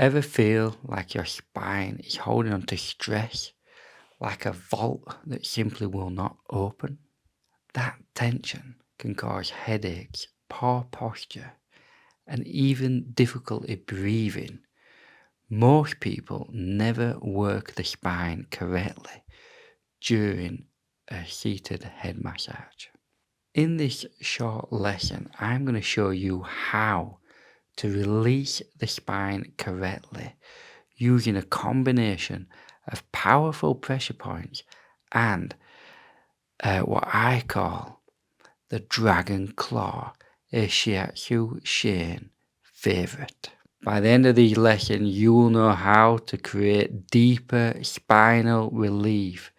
Ever feel like your spine is holding on to stress, like a vault that simply will not open? That tension can cause headaches, poor posture, and even difficulty breathing. Most people never work the spine correctly during a seated head massage. In this short lesson, I'm going to show you how to release the spine correctly using a combination of powerful pressure points and what I call the Dragon Claw, a Shiatsu favorite. By the end of these lessons, you will know how to create deeper spinal relief,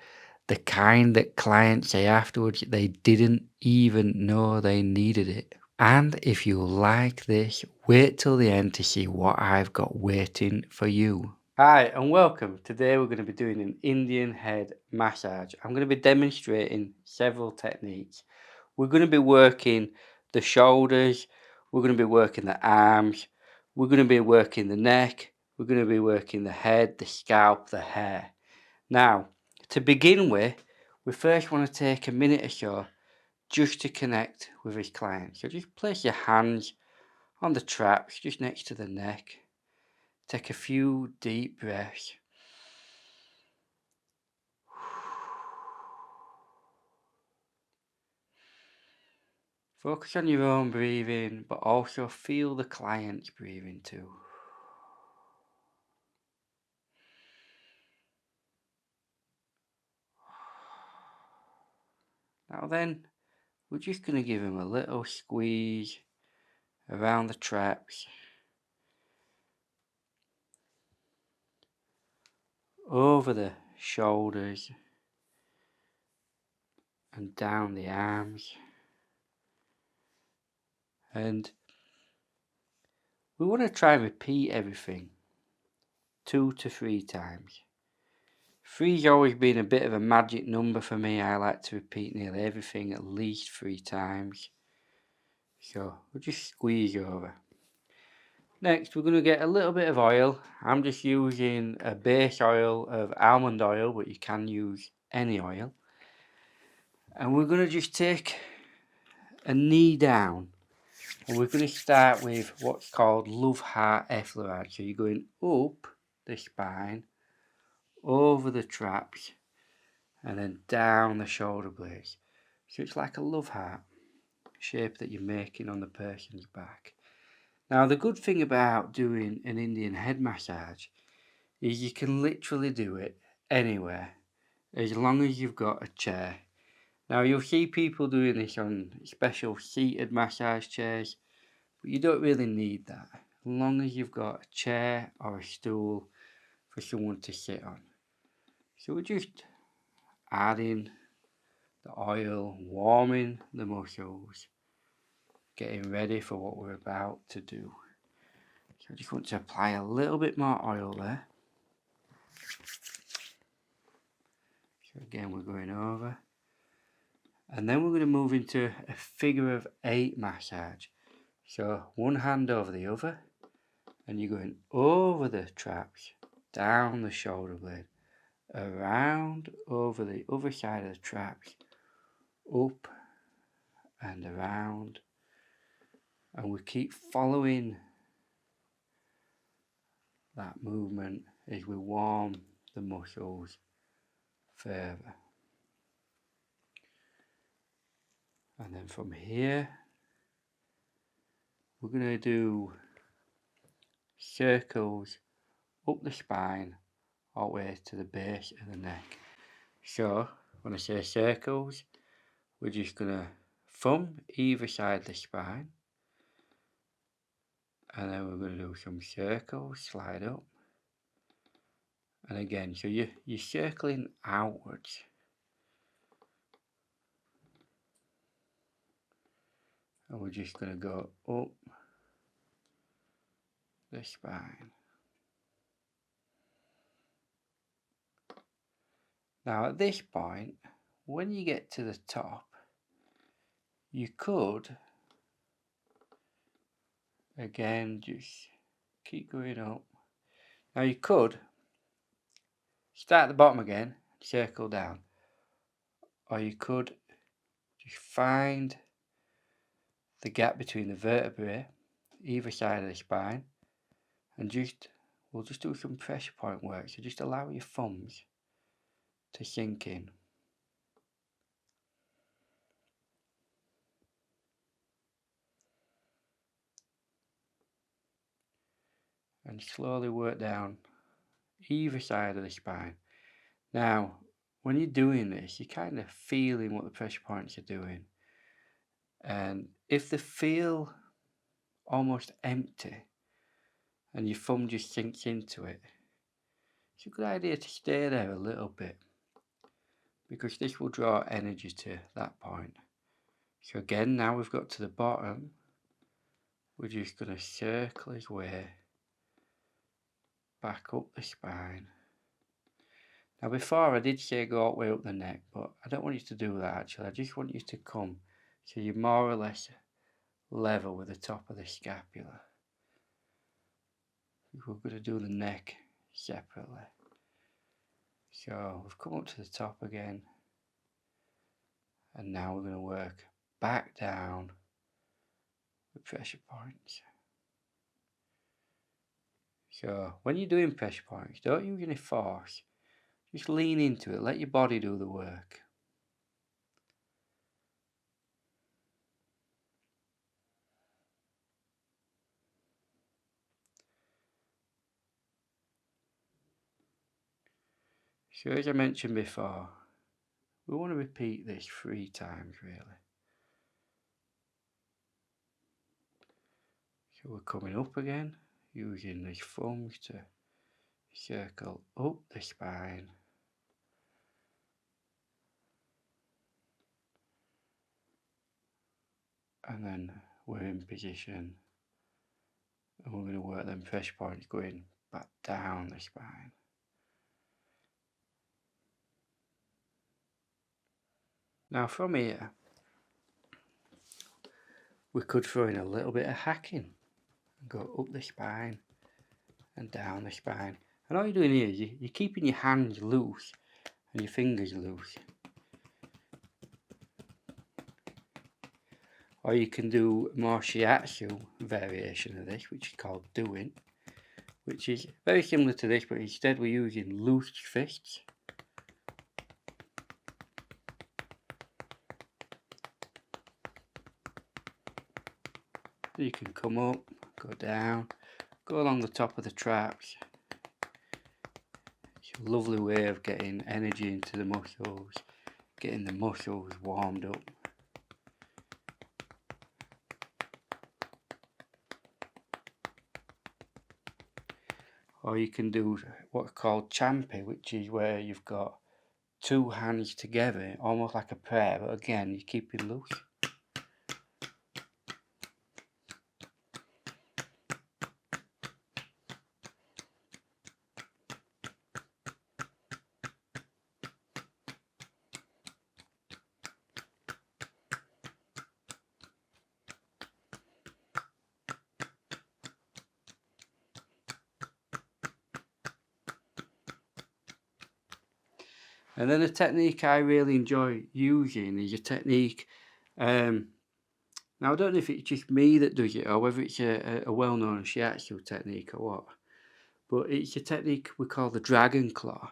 the kind that clients say afterwards they didn't even know they needed it. And if you like this, wait till the end to see what I've got waiting for you. Hi and welcome. Today we're going to be doing an Indian head massage. I'm going to be demonstrating several techniques. We're going to be working the shoulders, we're going to be working the arms, we're going to be working the neck, we're going to be working the head, the scalp, the hair. Now, to begin with, we first want to take a minute or so just to connect with his client. So just place your hands on the traps just next to the neck. Take a few deep breaths. Focus on your own breathing, but also feel the client's breathing too. Now then, we're just going to give him a little squeeze around the traps, over the shoulders, and down the arms. And we want to try and repeat everything 2 to 3 times. 3's always been a bit of a magic number for me. I like to repeat nearly everything at least 3 times. So we'll just squeeze over. Next, we're going to get a little bit of oil. I'm just using a base oil of almond oil, but you can use any oil. And we're going to just take a knee down. And we're going to start with what's called love heart effleurage. So you're going up the spine, over the traps, and then down the shoulder blades. So it's like a love heart shape that you're making on the person's back. Now the good thing about doing an Indian head massage is you can literally do it anywhere as long as you've got a chair. Now you'll see people doing this on special seated massage chairs, but you don't really need that as long as you've got a chair or a stool for someone to sit on. So we're just adding the oil, warming the muscles, getting ready for what we're about to do. So I just want to apply a little bit more oil there. So again, we're going over. And then we're going to move into a figure of 8 massage. So one hand over the other, and you're going over the traps, down the shoulder blade, around over the other side of the traps, up and around. And we keep following that movement as we warm the muscles further. And then from here, we're going to do circles up the spine all the way to the base of the neck. So when I say circles, we're just going to thumb either side of the spine, and then we're going to do some circles, slide up, and again, so you're circling outwards. And we're just going to go up the spine. Now at this point, when you get to the top, you could again just keep going up, Now you could start at the bottom again, circle down, or you could just find the gap between the vertebrae, either side of the spine, and we'll just do some pressure point work. So just allow your thumbs to sink in. And slowly work down either side of the spine. Now, when you're doing this, you're kind of feeling what the pressure points are doing. And if they feel almost empty and your thumb just sinks into it, it's a good idea to stay there a little bit, because this will draw energy to that point. So again, now we've got to the bottom, we're just going to circle his way back up the spine. Now before I did say go all the way up the neck, but I don't want you to do that actually. I just want you to come so you're more or less level with the top of the scapula. We're going to do the neck separately. So we've come up to the top again, and now we're going to work back down with pressure points. So when you're doing pressure points, don't use any force. Just lean into it, let your body do the work. So as I mentioned before, we want to repeat this 3 times really. So we're coming up again, using these thumbs to circle up the spine. And then we're in position, and we're going to work them pressure points going back down the spine. Now from here, we could throw in a little bit of hacking and go up the spine and down the spine. And all you're doing here is you're keeping your hands loose and your fingers loose. Or you can do a more Shiatsu variation of this, which is called doing, which is very similar to this, but instead we're using loose fists. You can come up, go down, go along the top of the traps. It's a lovely way of getting energy into the muscles, getting the muscles warmed up. Or you can do what's called champi, which is where you've got 2 hands together, almost like a prayer, but again, you keep it loose. And then a technique I really enjoy using is a technique, now I don't know if it's just me that does it or whether it's a well-known Shiatsu technique or what, but it's a technique we call the dragon claw.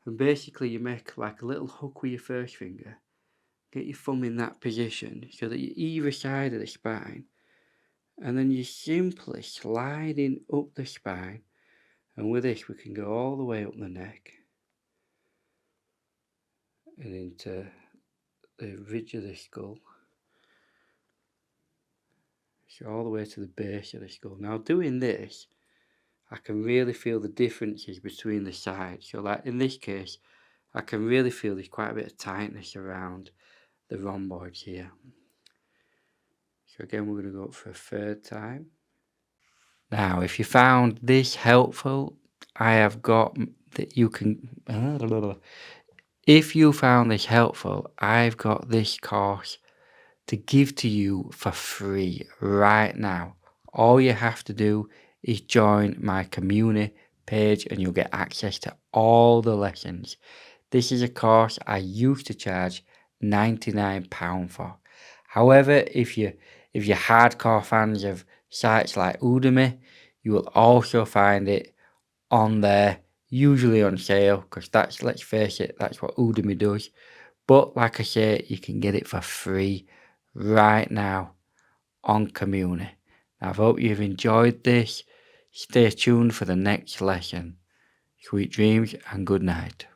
And basically you make like a little hook with your first finger, get your thumb in that position so that you're either side of the spine, and then you're simply sliding up the spine, and with this we can go all the way up the neck and into the ridge of the skull, so all the way to the base of the skull. Now doing this, I can really feel the differences between the sides. So like in this case, I can really feel there's quite a bit of tightness around the rhomboids here. So again, we're going to go up for a 3rd time. Now, if you found this helpful, I have got that you can... If you found this helpful, I've got this course to give to you for free right now. All you have to do is join my Communi page and you'll get access to all the lessons. This is a course I used to charge £99 for. However, if you're hardcore fans of sites like Udemy, you will also find it on there, usually on sale, because that's, let's face it, that's what Udemy does. But like I say, you can get it for free right now on Communi. I hope you've enjoyed this. Stay tuned for the next lesson. Sweet dreams and good night.